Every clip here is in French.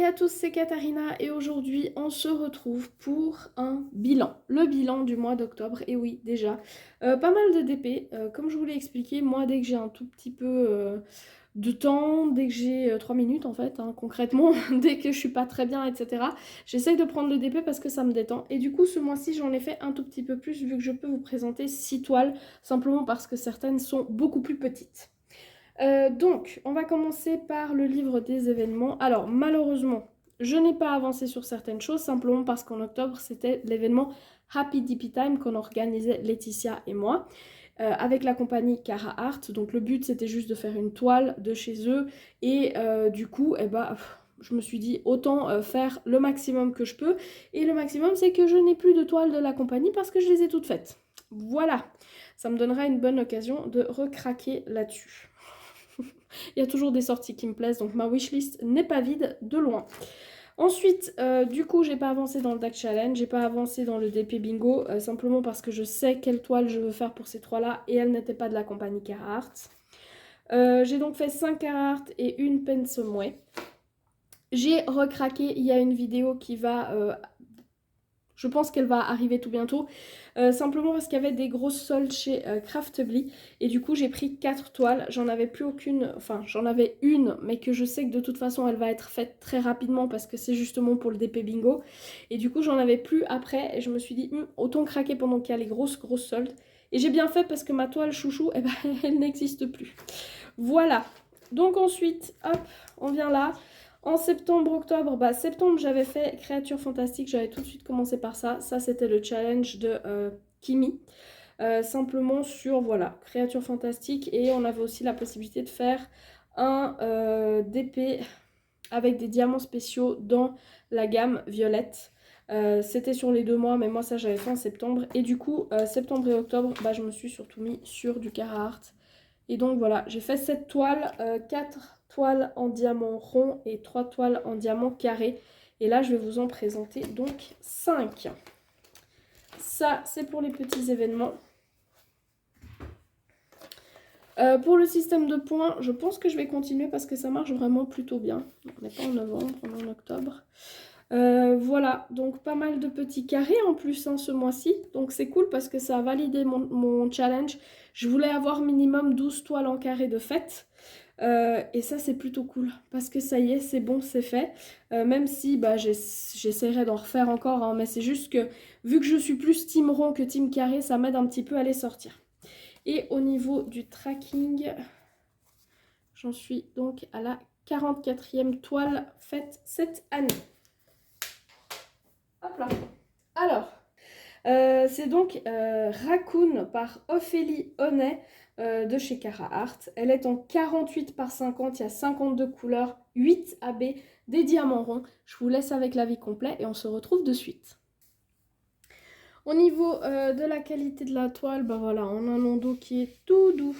à tous, c'est Katharina et aujourd'hui on se retrouve pour un bilan, le bilan du mois d'octobre. Et oui, déjà, pas mal de DP, comme je vous l'ai expliqué, moi dès que j'ai un tout petit peu de temps, dès que j'ai 3 minutes en fait, hein, concrètement, dès que je suis pas très bien, etc., j'essaye de prendre le DP parce que ça me détend. Et du coup, ce mois-ci, j'en ai fait un tout petit peu plus vu que je peux vous présenter 6 toiles, simplement parce que certaines sont beaucoup plus petites. Donc, on va commencer par le livre des événements. Alors, malheureusement, je n'ai pas avancé sur certaines choses, simplement parce qu'en octobre, c'était l'événement Happy Dippy Time qu'on organisait Laetitia et moi, avec la compagnie Cara Art. Donc, le but, c'était juste de faire une toile de chez eux. Et du coup, je me suis dit, autant faire le maximum que je peux. Et le maximum, c'est que je n'ai plus de toiles de la compagnie parce que je les ai toutes faites. Voilà, ça me donnera une bonne occasion de recraquer là-dessus. Il y a toujours des sorties qui me plaisent, donc ma wishlist n'est pas vide de loin. Ensuite, du coup, j'ai pas avancé dans le deck challenge, j'ai pas avancé dans le DP bingo, simplement parce que je sais quelle toile je veux faire pour ces trois-là, et elles n'étaient pas de la compagnie Carhartt. J'ai donc fait 5 Carhartt et une Pensumway. J'ai recraqué, il y a une vidéo qui va... je pense qu'elle va arriver tout bientôt, simplement parce qu'il y avait des grosses soldes chez Craftly. Et du coup, j'ai pris 4 toiles. J'en avais plus aucune, enfin, j'en avais une, mais que je sais que de toute façon, elle va être faite très rapidement parce que c'est justement pour le DP Bingo. Et du coup, j'en avais plus après. Et je me suis dit, autant craquer pendant qu'il y a les grosses soldes. Et j'ai bien fait parce que ma toile chouchou, eh ben, elle n'existe plus. Voilà. Donc ensuite, hop, on vient là. En septembre, octobre, septembre j'avais fait Créatures Fantastiques, j'avais tout de suite commencé par ça. Ça c'était le challenge de Kimi. Simplement sur, voilà, Créatures Fantastiques. Et on avait aussi la possibilité de faire un DP avec des diamants spéciaux dans la gamme violette. C'était sur les 2 mois, mais moi ça j'avais fait en septembre. Et du coup, septembre et octobre, je me suis surtout mis sur du Carhartt. Et donc voilà, j'ai fait 7 toiles, 4 toiles en diamant rond et 3 toiles en diamant carré. Et là, je vais vous en présenter donc 5. Ça, c'est pour les petits événements. Pour le système de points, je pense que je vais continuer parce que ça marche vraiment plutôt bien. On n'est pas en novembre, on est en octobre. Voilà, donc pas mal de petits carrés en plus ce mois-ci. Donc c'est cool parce que ça a validé mon challenge. Je voulais avoir minimum 12 toiles en carré de fête. Et ça c'est plutôt cool parce que ça y est, c'est bon, c'est fait. Même si j'essaierai d'en refaire encore, hein, mais c'est juste que vu que je suis plus team rond que team carré, ça m'aide un petit peu à les sortir. Et au niveau du tracking, j'en suis donc à la 44e toile faite cette année. Hop là. Alors, c'est donc Raccoon par Ophélie Honnet de chez Carhartt. Elle est en 48 par 50, il y a 52 couleurs, 8 AB, des diamants ronds. Je vous laisse avec l'avis complet et on se retrouve de suite. Au niveau de la qualité de la toile, voilà, on a un endos qui est tout doux.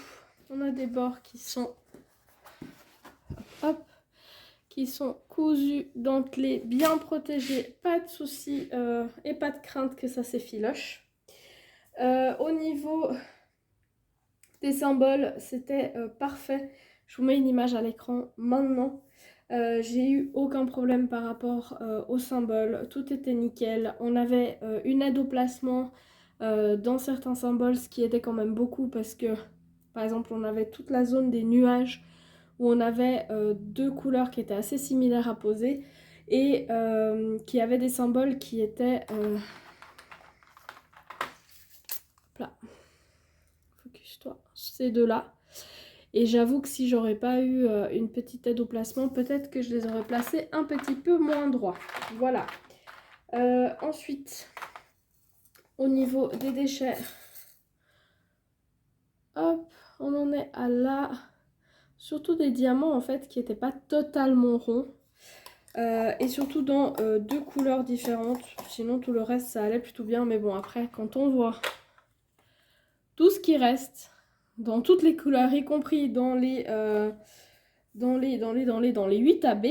On a des bords qui sont... Hop, qui sont cousus, dentelés, bien protégés, pas de soucis et pas de crainte que ça s'effiloche. Au niveau des symboles, c'était parfait. Je vous mets une image à l'écran maintenant. J'ai eu aucun problème par rapport aux symboles, tout était nickel. On avait une aide au placement dans certains symboles, ce qui était quand même beaucoup parce que, par exemple, on avait toute la zone des nuages où on avait 2 couleurs qui étaient assez similaires à poser et qui avaient des symboles qui étaient... là. Focus-toi, ces deux-là. Et j'avoue que si j'aurais pas eu une petite aide au placement, peut-être que je les aurais placés un petit peu moins droit. Voilà. Ensuite, au niveau des déchets, hop, on en est à là. Surtout des diamants en fait qui n'étaient pas totalement ronds. Et surtout dans 2 couleurs différentes. Sinon tout le reste ça allait plutôt bien. Mais bon après quand on voit tout ce qui reste dans toutes les couleurs, y compris dans les 8 AB,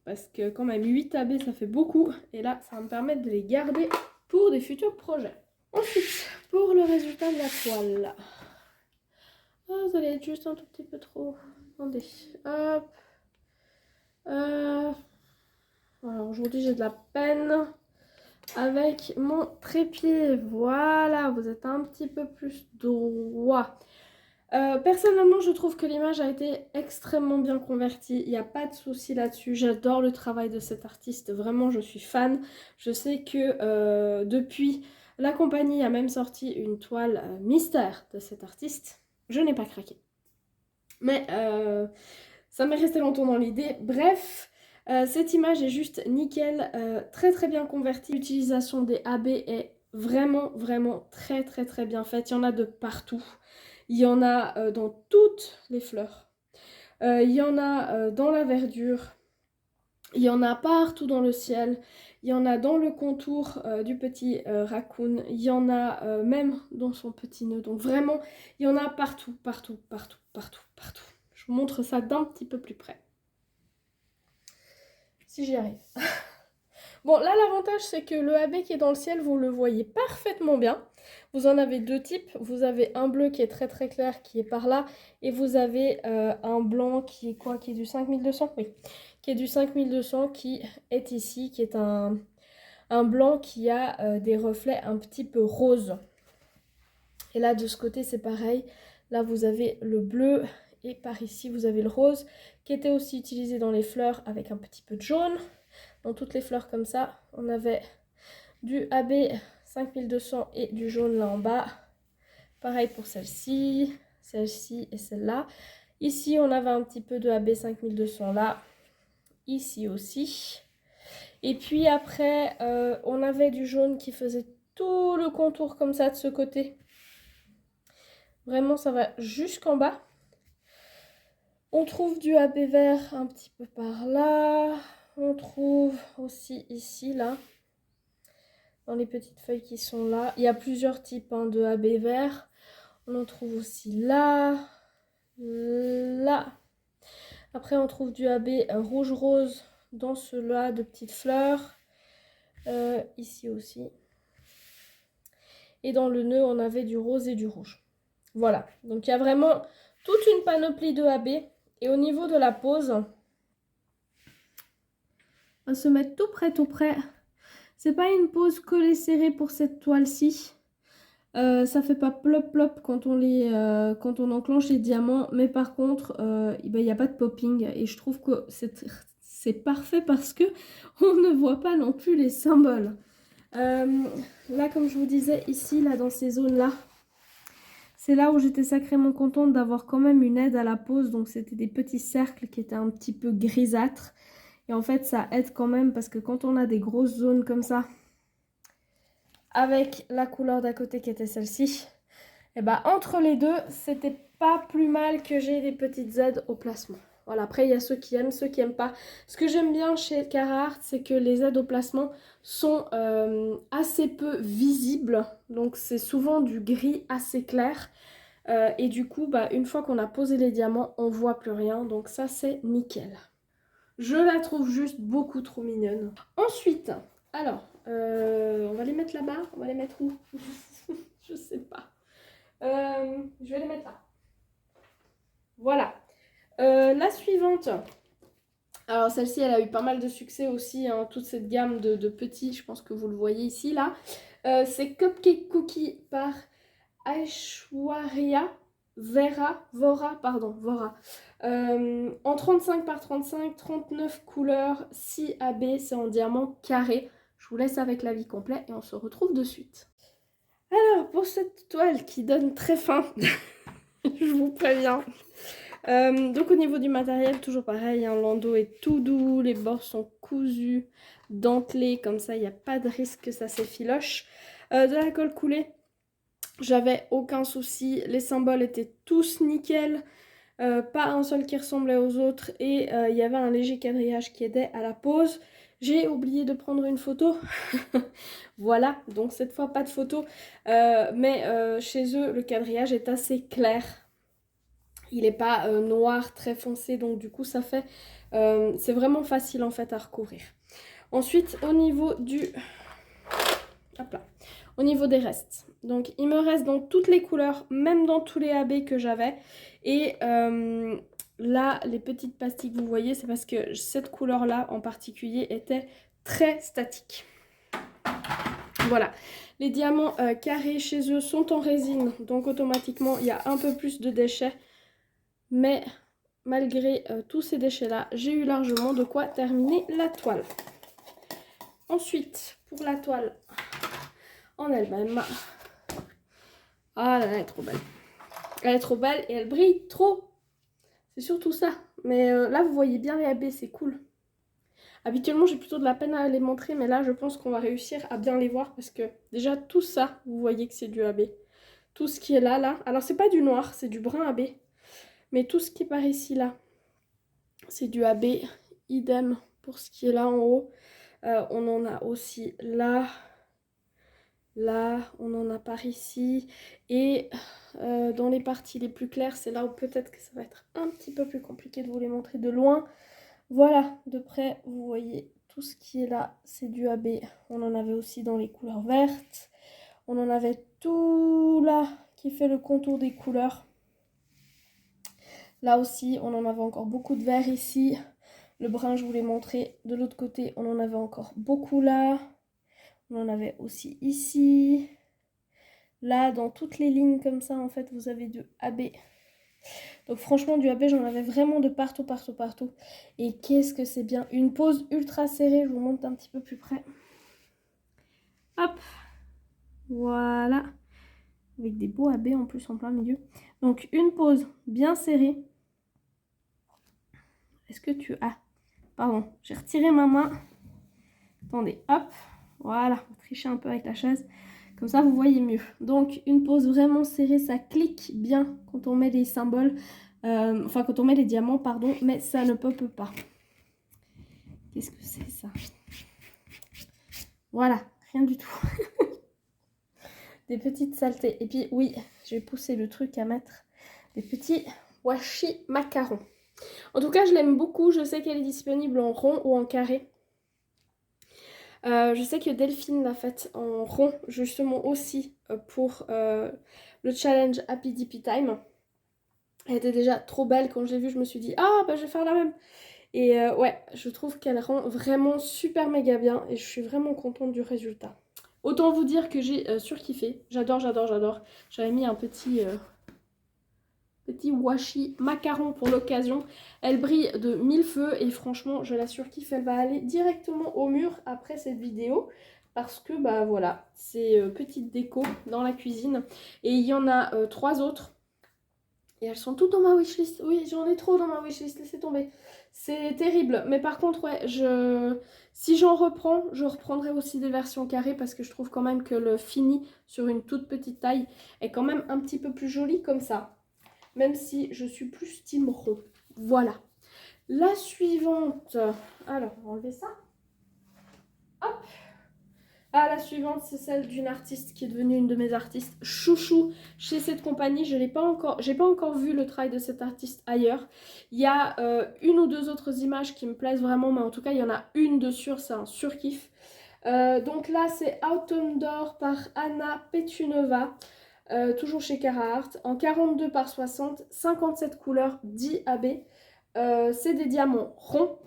parce que quand même 8 AB ça fait beaucoup, et là ça va me permettre de les garder pour des futurs projets. Ensuite, pour le résultat de la toile, vous allez être juste un tout petit peu trop, attendez, hop, Alors aujourd'hui j'ai de la peine avec mon trépied. Voilà, vous êtes un petit peu plus droit. Personnellement, je trouve que l'image a été extrêmement bien convertie. Il n'y a pas de souci là-dessus. J'adore le travail de cet artiste. Vraiment, je suis fan. Je sais que depuis, la compagnie a même sorti une toile mystère de cet artiste. Je n'ai pas craqué. Mais ça m'est resté longtemps dans l'idée. Bref, cette image est juste nickel. Très très bien convertie. L'utilisation des AB est vraiment très bien faite. Il y en a de partout. Il y en a dans toutes les fleurs. Il y en a dans la verdure. Il y en a partout dans le ciel. Il y en a dans le contour du petit raccoon. Il y en a même dans son petit nœud. Donc vraiment, il y en a partout. Je vous montre ça d'un petit peu plus près. Si j'y arrive. Bon, là, l'avantage, c'est que le AB qui est dans le ciel, vous le voyez parfaitement bien. Vous en avez deux types. Vous avez un bleu qui est très clair, qui est par là. Et vous avez un blanc qui est quoi? Qui est du 5200? Oui. Qui est du 5200, qui est ici, qui est un blanc qui a des reflets un petit peu roses. Et là, de ce côté, c'est pareil. Là, vous avez le bleu. Et par ici, vous avez le rose, qui était aussi utilisé dans les fleurs avec un petit peu de jaune. Dans toutes les fleurs comme ça, on avait du AB 5200 et du jaune là en bas. Pareil pour celle-ci et celle-là. Ici, on avait un petit peu de AB 5200 là. Ici aussi. Et puis après, on avait du jaune qui faisait tout le contour comme ça de ce côté. Vraiment, ça va jusqu'en bas. On trouve du AB vert un petit peu par là. On trouve aussi ici, là, dans les petites feuilles qui sont là. Il y a plusieurs types de AB vert. On en trouve aussi là, là. Après, on trouve du AB rouge-rose dans ceux-là de petites fleurs. Ici aussi. Et dans le nœud, on avait du rose et du rouge. Voilà. Donc, il y a vraiment toute une panoplie de AB. Et au niveau de la pose, on va se mettre tout près. C'est pas une pose collée serrée pour cette toile-ci. Ça fait pas plop quand on enclenche les diamants, mais par contre il n'y a pas de popping et je trouve que c'est parfait parce que on ne voit pas non plus les symboles. Là, comme je vous disais, ici là dans ces zones là, c'est là où j'étais sacrément contente d'avoir quand même une aide à la pose. Donc c'était des petits cercles qui étaient un petit peu grisâtres et en fait ça aide quand même parce que quand on a des grosses zones comme ça avec la couleur d'à côté qui était celle-ci, et entre les deux, c'était pas plus mal que j'ai des petites aides au placement. Voilà, après il y a ceux qui aiment, ceux qui n'aiment pas. Ce que j'aime bien chez Carhartt, c'est que les aides au placement sont assez peu visibles. Donc c'est souvent du gris assez clair. Et du coup, une fois qu'on a posé les diamants, on voit plus rien. Donc ça, c'est nickel. Je la trouve juste beaucoup trop mignonne. Ensuite, alors, on va les mettre là-bas. On va les mettre où? Je sais pas. Je vais les mettre là. Voilà. La suivante. Alors celle-ci, elle a eu pas mal de succès aussi. Toute cette gamme de petits, je pense que vous le voyez ici, là. C'est Cupcake Cookie par Aishwarya Vora. En 35 par 35, 39 couleurs, 6 AB, c'est en diamant carré. Je vous laisse avec l'avis complet et on se retrouve de suite. Alors, pour cette toile qui donne très faim, je vous préviens. Donc au niveau du matériel, toujours pareil, l'endos est tout doux, les bords sont cousus, dentelés, comme ça il n'y a pas de risque que ça s'effiloche. De la colle coulée, j'avais aucun souci, les symboles étaient tous nickel, pas un seul qui ressemblait aux autres et il y avait un léger quadrillage qui aidait à la pose. J'ai oublié de prendre une photo. Voilà, donc cette fois pas de photo, mais chez eux le quadrillage est assez clair. Il n'est pas noir très foncé, donc du coup ça fait c'est vraiment facile en fait à recouvrir. Ensuite au niveau du hop là, au niveau des restes, donc il me reste dans toutes les couleurs, même dans tous les AB que j'avais, et là, les petites pastilles que vous voyez, c'est parce que cette couleur-là en particulier était très statique. Voilà, les diamants carrés chez eux sont en résine, donc automatiquement il y a un peu plus de déchets. Mais malgré tous ces déchets-là, j'ai eu largement de quoi terminer la toile. Ensuite, pour la toile en elle-même, ah là là, elle est trop belle. Elle est trop belle et elle brille trop. C'est surtout ça. Mais là, vous voyez bien les AB, c'est cool. Habituellement, j'ai plutôt de la peine à les montrer, mais là, je pense qu'on va réussir à bien les voir parce que déjà, tout ça, vous voyez que c'est du AB. Tout ce qui est là, là. Alors, c'est pas du noir, c'est du brun AB. Mais tout ce qui est par ici, là, c'est du AB. Idem pour ce qui est là en haut. On en a aussi là. Là, on en a par ici. Et dans les parties les plus claires, c'est là où peut-être que ça va être un petit peu plus compliqué de vous les montrer de loin. Voilà, de près, vous voyez tout ce qui est là, c'est du AB. On en avait aussi dans les couleurs vertes. On en avait tout là qui fait le contour des couleurs. Là aussi, on en avait encore beaucoup de vert ici. Le brun, je vous l'ai montré. De l'autre côté, on en avait encore beaucoup là. On en avait aussi ici. Là, dans toutes les lignes comme ça, en fait, vous avez du AB. Donc franchement, du AB, j'en avais vraiment de partout, partout, partout. Et qu'est-ce que c'est bien. Une pose ultra serrée, je vous montre un petit peu plus près. Hop. Voilà. Avec des beaux AB en plus en plein milieu. Donc une pose bien serrée. Est-ce que tu as... Pardon, j'ai retiré ma main. Attendez, hop. Voilà, on va tricher un peu avec la chaise. Comme ça, vous voyez mieux. Donc, une pose vraiment serrée, ça clique bien quand on met les symboles. Enfin, quand on met les diamants, pardon. Mais ça ne pop pas. Qu'est-ce que c'est, ça? Voilà, rien du tout. Des petites saletés. Et puis, oui, je vais pousser le truc à mettre des petits washi macarons. En tout cas, je l'aime beaucoup. Je sais qu'elle est disponible en rond ou en carré. Je sais que Delphine l'a faite en rond, justement aussi pour le challenge Happy Dippy Time. Elle était déjà trop belle. Quand je l'ai vue, je me suis dit, ah, bah je vais faire la même. Et ouais, je trouve qu'elle rend vraiment super méga bien et je suis vraiment contente du résultat. Autant vous dire que j'ai surkiffé. J'adore, j'adore, j'adore. J'avais mis un petit washi macaron pour l'occasion. Elle brille de mille feux et franchement, je la surkiffe. Elle va aller directement au mur après cette vidéo. Parce que, bah voilà, c'est petite déco dans la cuisine. Et il y en a 3 autres. Et elles sont toutes dans ma wishlist. Oui, j'en ai trop dans ma wishlist, laissez tomber. C'est terrible. Mais par contre, ouais, si j'en reprends, je reprendrai aussi des versions carrées parce que je trouve quand même que le fini sur une toute petite taille est quand même un petit peu plus joli comme ça. Même si je suis plus team rond. Voilà. La suivante. Alors, on va enlever ça. Hop. Ah, la suivante, c'est celle d'une artiste qui est devenue une de mes artistes chouchou chez cette compagnie. Je n'ai pas encore, j'ai pas encore vu le travail de cette artiste ailleurs. Il y a une ou deux autres images qui me plaisent vraiment, mais en tout cas, il y en a une de sûre, c'est un surkiff. Donc là, c'est Autumn d'Or par Anna Petunova. Toujours chez Carhartt, en 42 par 60, 57 couleurs, 10 AB. C'est des diamants ronds.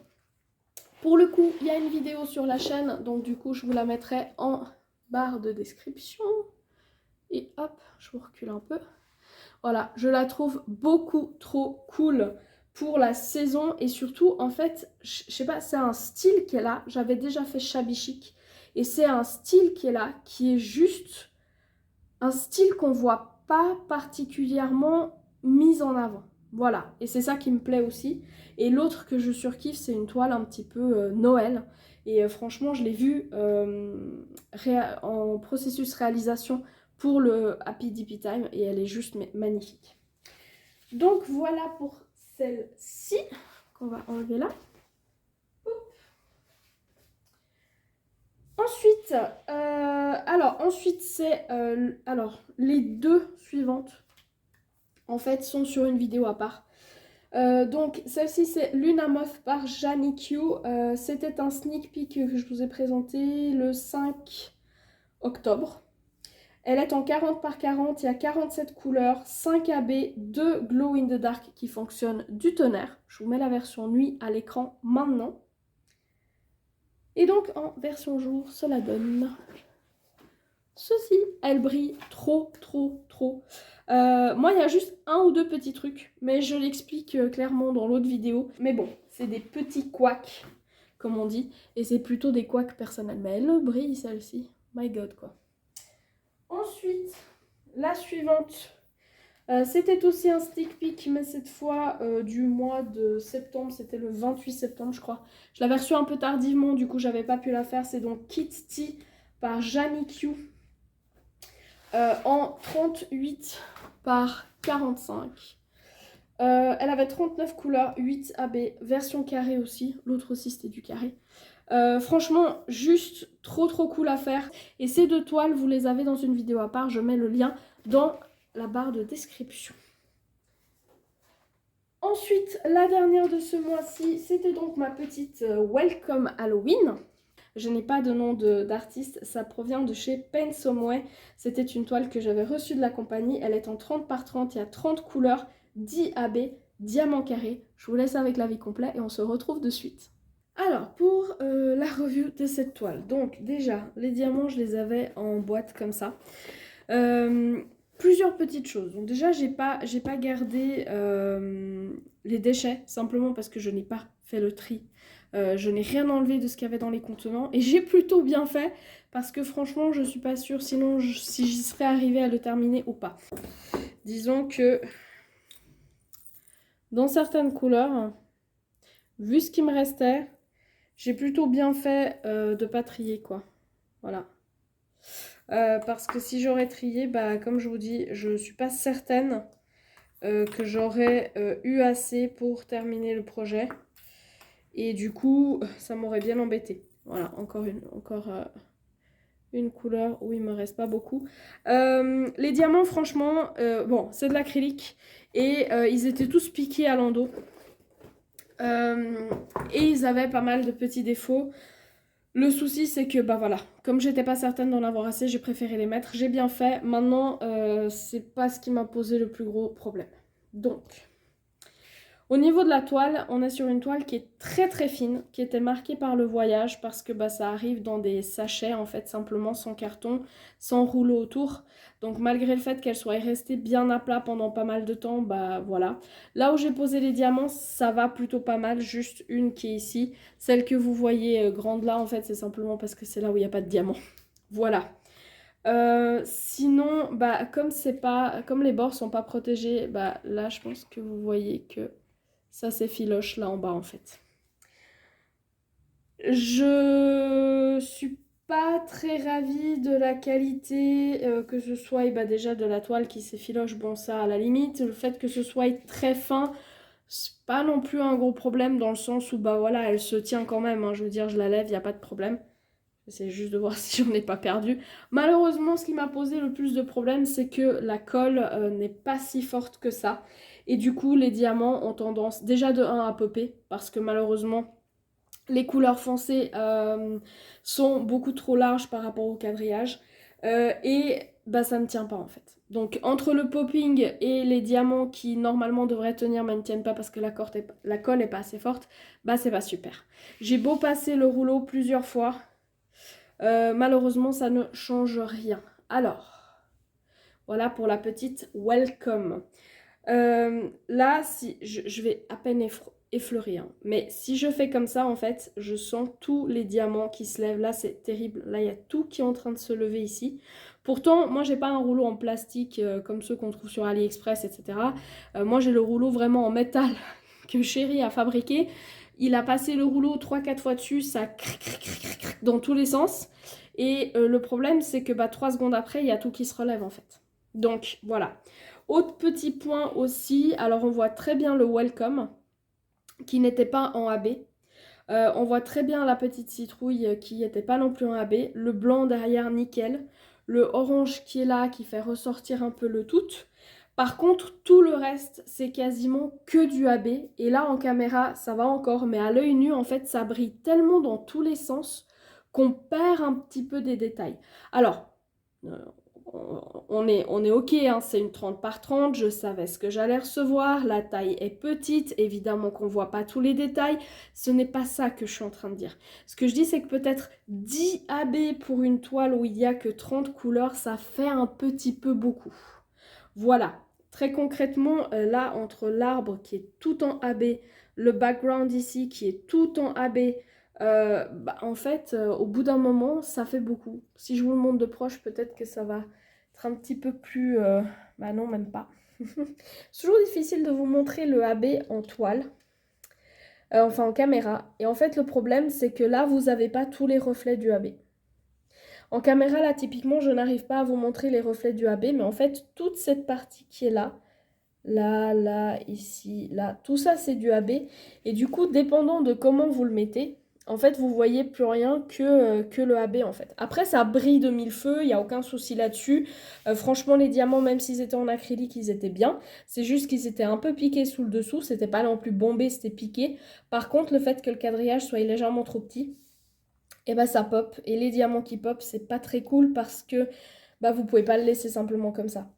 Pour le coup, il y a une vidéo sur la chaîne, donc du coup, je vous la mettrai en barre de description. Et hop, je vous recule un peu. Voilà, je la trouve beaucoup trop cool pour la saison. Et surtout, en fait, je sais pas, c'est un style qui est là. J'avais déjà fait Shabby Chic. Et c'est un style qui est là, qui est juste un style qu'on voit pas particulièrement mis en avant. Voilà, et c'est ça qui me plaît aussi. Et l'autre que je surkiffe, c'est une toile un petit peu Noël. Et franchement, je l'ai vue en processus réalisation pour le Happy Dippy Time. Et elle est juste magnifique. Donc voilà pour celle-ci, qu'on va enlever là. Ensuite, ensuite c'est les deux suivantes en fait sont sur une vidéo à part. Donc celle-ci c'est Luna Moth par Jani Q. C'était un sneak peek que je vous ai présenté le 5 octobre. Elle est en 40 par 40, il y a 47 couleurs, 5 AB, 2 glow in the dark qui fonctionnent du tonnerre. Je vous mets la version nuit à l'écran maintenant. Et donc en version jour, cela donne ceci. Elle brille trop. Moi, il y a juste un ou deux petits trucs, mais je l'explique clairement dans l'autre vidéo. Mais bon, c'est des petits couacs, comme on dit, et c'est plutôt des couacs personnels. Mais elle brille, celle-ci. My God, quoi. Ensuite, la suivante, c'était aussi un stick pick, mais cette fois du mois de septembre, c'était le 28 septembre, je crois. Je l'avais reçue un peu tardivement, du coup, j'avais pas pu la faire. C'est donc Kit Tea par Jamie Q. En 38 par 45. Elle avait 39 couleurs, 8 AB, version carré aussi. L'autre aussi, c'était du carré. Franchement, juste trop cool à faire. Et ces deux toiles, vous les avez dans une vidéo à part. Je mets le lien dans la barre de description. Ensuite, la dernière de ce mois-ci, c'était donc ma petite Welcome Halloween. Je n'ai pas de nom d'artiste, ça provient de chez Paint Someway. C'était une toile que j'avais reçue de la compagnie. Elle est en 30 par 30, il y a 30 couleurs, 10 AB, diamant carré. Je vous laisse avec l'avis complet et on se retrouve de suite. Alors, pour la review de cette toile. Donc, déjà, les diamants, je les avais en boîte comme ça. Plusieurs petites choses. Donc déjà, j'ai pas gardé les déchets, simplement parce que je n'ai pas fait le tri. Je n'ai rien enlevé de ce qu'il y avait dans les contenants. Et j'ai plutôt bien fait, parce que franchement, je suis pas sûre sinon si j'y serais arrivée à le terminer ou pas. Disons que dans certaines couleurs, vu ce qui me restait, j'ai plutôt bien fait de pas trier, quoi. Voilà. Parce que si j'aurais trié, bah, comme je vous dis, je ne suis pas certaine que j'aurais eu assez pour terminer le projet. Et du coup, ça m'aurait bien embêté. Voilà, encore une couleur où il me reste pas beaucoup. Les diamants, franchement, bon, c'est de l'acrylique. Et ils étaient tous piqués à l'endos. Et ils avaient pas mal de petits défauts. Le souci, c'est que, bah voilà, comme j'étais pas certaine d'en avoir assez, j'ai préféré les mettre. J'ai bien fait. Maintenant, c'est pas ce qui m'a posé le plus gros problème. Donc, au niveau de la toile, on est sur une toile qui est très fine, qui était marquée par le voyage parce que bah, ça arrive dans des sachets, en fait, simplement sans carton, sans rouleau autour. Donc malgré le fait qu'elle soit restée bien à plat pendant pas mal de temps, bah voilà. Là où j'ai posé les diamants, ça va plutôt pas mal, juste une qui est ici. Celle que vous voyez grande là, en fait, c'est simplement parce que c'est là où il n'y a pas de diamant. Voilà. Sinon, bah, comme les bords sont pas protégés, bah là je pense que vous voyez que ça s'effiloche là en bas en fait. Je suis pas très ravie de la qualité, que ce soit bah, déjà de la toile qui s'effiloche, bon ça à la limite. Le fait que ce soit très fin, c'est pas non plus un gros problème dans le sens où bah voilà, elle se tient quand même, hein, je veux dire je la lève, il n'y a pas de problème. J'essaie juste de voir si j'en ai pas perdu. Malheureusement, ce qui m'a posé le plus de problèmes, c'est que la colle n'est pas si forte que ça. Et du coup, les diamants ont tendance déjà de 1 à popper. Parce que malheureusement, les couleurs foncées sont beaucoup trop larges par rapport au quadrillage. Et bah, ça ne tient pas en fait. Donc entre le popping et les diamants qui normalement devraient tenir mais ne tiennent pas parce que la colle est pas assez forte, bah c'est pas super. J'ai beau passer le rouleau plusieurs fois. Malheureusement, ça ne change rien. Alors, voilà pour la petite welcome. Là, si je vais à peine effleurer, hein. Mais si je fais comme ça, en fait, je sens tous les diamants qui se lèvent. Là, c'est terrible. Là, il y a tout qui est en train de se lever ici. Pourtant, moi, j'ai pas un rouleau en plastique comme ceux qu'on trouve sur AliExpress, etc. Moi, j'ai le rouleau vraiment en métal que Chéri a fabriqué. Il a passé le rouleau 3-4 fois dessus, ça cric dans tous les sens. Et le problème, c'est que 3 secondes après, il y a tout qui se relève en fait. Donc voilà. Autre petit point aussi, alors on voit très bien le welcome qui n'était pas en AB. On voit très bien la petite citrouille qui n'était pas non plus en AB. Le blanc derrière, nickel. Le orange qui est là, qui fait ressortir un peu le tout. Par contre, tout le reste, c'est quasiment que du AB. Et là, en caméra, ça va encore. Mais à l'œil nu, en fait, ça brille tellement dans tous les sens qu'on perd un petit peu des détails. Alors, on est ok, hein, c'est une 30 par 30, je savais ce que j'allais recevoir, la taille est petite, évidemment qu'on voit pas tous les détails, ce n'est pas ça que je suis en train de dire. Ce que je dis, c'est que peut-être 10 AB pour une toile où il n'y a que 30 couleurs, ça fait un petit peu beaucoup. Voilà, très concrètement, là, entre l'arbre qui est tout en AB, le background ici qui est tout en AB, en fait, au bout d'un moment, ça fait beaucoup. Si je vous le montre de proche, peut-être que ça va être un petit peu plus... bah non, même pas. C'est toujours difficile de vous montrer le AB en toile, enfin en caméra. Et en fait, le problème, c'est que là, vous n'avez pas tous les reflets du AB. En caméra, là, typiquement, je n'arrive pas à vous montrer les reflets du AB, mais en fait, toute cette partie qui est là, là, ici, là, tout ça, c'est du AB. Et du coup, dépendant de comment vous le mettez, en fait, vous voyez plus rien que le AB, en fait. Après, ça brille de mille feux, il n'y a aucun souci là-dessus. Franchement, les diamants, même s'ils étaient en acrylique, ils étaient bien. C'est juste qu'ils étaient un peu piqués sous le dessous. C'était pas non plus bombé, c'était piqué. Par contre, le fait que le quadrillage soit légèrement trop petit, et bah ça pop. Et les diamants qui pop, c'est pas très cool parce que bah, vous pouvez pas le laisser simplement comme ça.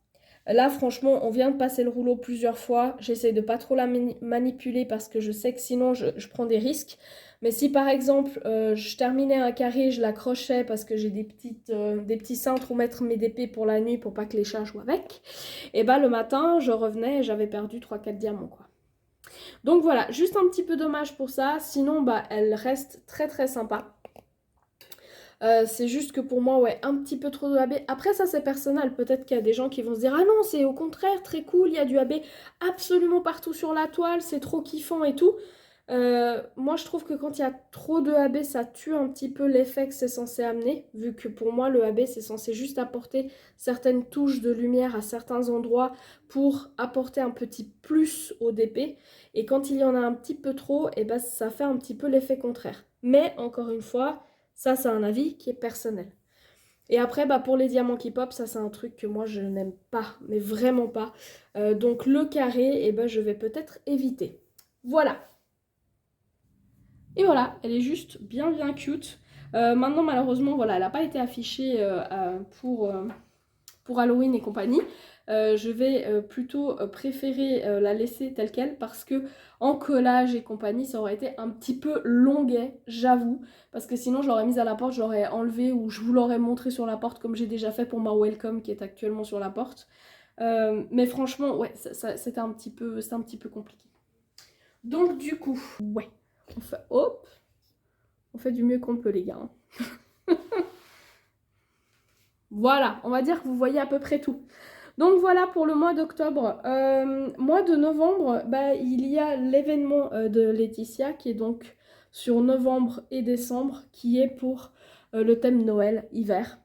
Là, franchement, on vient de passer le rouleau plusieurs fois. J'essaie de pas trop la manipuler parce que je sais que sinon, je prends des risques. Mais si par exemple, je terminais un carré, je l'accrochais parce que j'ai des petits cintres où mettre mes DP pour la nuit pour pas que les chats jouent avec, et bah le matin, je revenais et j'avais perdu 3-4 diamants, quoi. Donc voilà, juste un petit peu dommage pour ça. Sinon, bah, elle reste très très sympa. C'est juste que pour moi, ouais, un petit peu trop de AB. Après, ça, c'est personnel. Peut-être qu'il y a des gens qui vont se dire « Ah non, c'est au contraire très cool, il y a du AB absolument partout sur la toile, c'est trop kiffant et tout. » Moi, je trouve que quand il y a trop de AB, ça tue un petit peu l'effet que c'est censé amener. Vu que pour moi, le AB, c'est censé juste apporter certaines touches de lumière à certains endroits pour apporter un petit plus au DP. Et quand il y en a un petit peu trop, et ben, ça fait un petit peu l'effet contraire. Mais, encore une fois... Ça, c'est un avis qui est personnel. Et après, bah, pour les diamants qui pop, ça, c'est un truc que moi, je n'aime pas, mais vraiment pas. Donc, le carré, eh ben, je vais peut-être éviter. Voilà. Et voilà, elle est juste bien, bien cute. Maintenant, malheureusement, voilà, elle n'a pas été affichée pour Halloween et compagnie. Je vais plutôt préférer la laisser telle qu'elle parce que en collage et compagnie, ça aurait été un petit peu longuet, j'avoue. Parce que sinon, je l'aurais mise à la porte, je l'aurais enlevée ou je vous l'aurais montré sur la porte comme j'ai déjà fait pour ma welcome qui est actuellement sur la porte. Mais franchement, ouais, c'était un petit peu compliqué. Donc du coup, ouais, on fait du mieux qu'on peut les gars. Hein. Voilà, on va dire que vous voyez à peu près tout. Donc voilà pour le mois d'octobre. Mois de novembre, bah, il y a l'événement de Laetitia qui est donc sur novembre et décembre, qui est pour le thème Noël, hiver.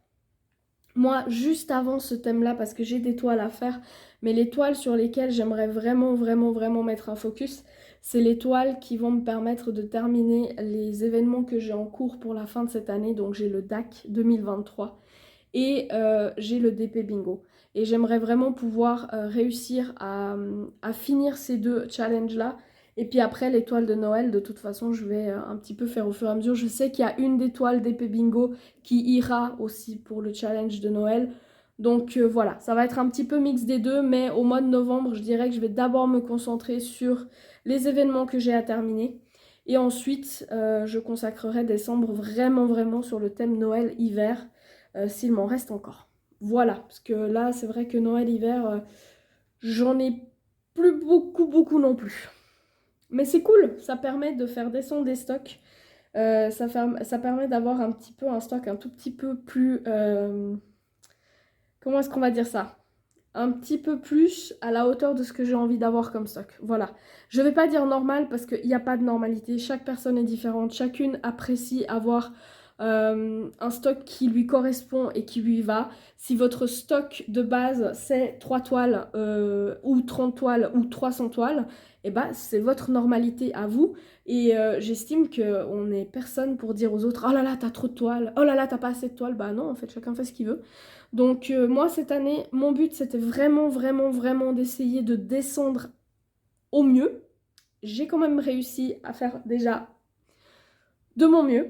Moi, juste avant ce thème-là, parce que j'ai des toiles à faire, mais les toiles sur lesquelles j'aimerais vraiment, vraiment, vraiment mettre un focus, c'est les toiles qui vont me permettre de terminer les événements que j'ai en cours pour la fin de cette année. Donc j'ai le DAC 2023 et j'ai le DP Bingo. Et j'aimerais vraiment pouvoir réussir à finir ces deux challenges-là. Et puis après, l'étoile de Noël, de toute façon, je vais un petit peu faire au fur et à mesure. Je sais qu'il y a une des toiles d'épée bingo qui ira aussi pour le challenge de Noël. Donc voilà, ça va être un petit peu mix des deux. Mais au mois de novembre, je dirais que je vais d'abord me concentrer sur les événements que j'ai à terminer. Et ensuite, je consacrerai décembre vraiment, vraiment sur le thème Noël-Hiver, s'il m'en reste encore. Voilà, parce que là, c'est vrai que Noël-Hiver, j'en ai plus beaucoup non plus. Mais c'est cool, ça permet de faire descendre des stocks. Ça permet d'avoir un petit peu un stock un tout petit peu plus... comment est-ce qu'on va dire ça? Un petit peu plus à la hauteur de ce que j'ai envie d'avoir comme stock. Voilà. Je ne vais pas dire normal parce qu'il n'y a pas de normalité. Chaque personne est différente. Chacune apprécie avoir un stock qui lui correspond et qui lui va. Si votre stock de base c'est 3 toiles ou 30 toiles ou 300 toiles, et bah, c'est votre normalité à vous. Et j'estime qu'on n'est personne pour dire aux autres « Oh là là, t'as trop de toiles. Oh là là, t'as pas assez de toiles. » Bah non, en fait, chacun fait ce qu'il veut. Donc moi, cette année, mon but, c'était vraiment d'essayer de descendre au mieux. J'ai quand même réussi à faire déjà de mon mieux.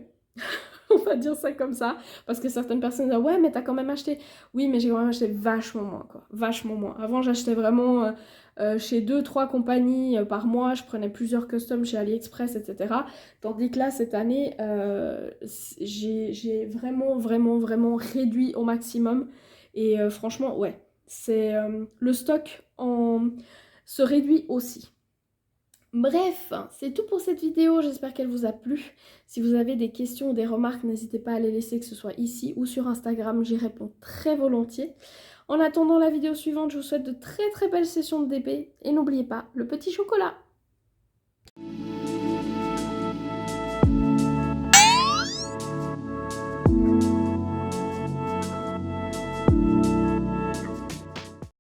on va dire ça comme ça, parce que certaines personnes disent ouais mais t'as quand même acheté. Oui mais j'ai quand même acheté vachement moins quoi, vachement moins. Avant j'achetais vraiment chez 2-3 compagnies par mois, je prenais plusieurs customs chez AliExpress, etc. Tandis que là cette année j'ai vraiment réduit au maximum et franchement ouais, c'est le stock se réduit aussi. Bref, c'est tout pour cette vidéo, j'espère qu'elle vous a plu. Si vous avez des questions ou des remarques, n'hésitez pas à les laisser, que ce soit ici ou sur Instagram, j'y réponds très volontiers. En attendant la vidéo suivante, je vous souhaite de très belles sessions de DP et n'oubliez pas le petit chocolat.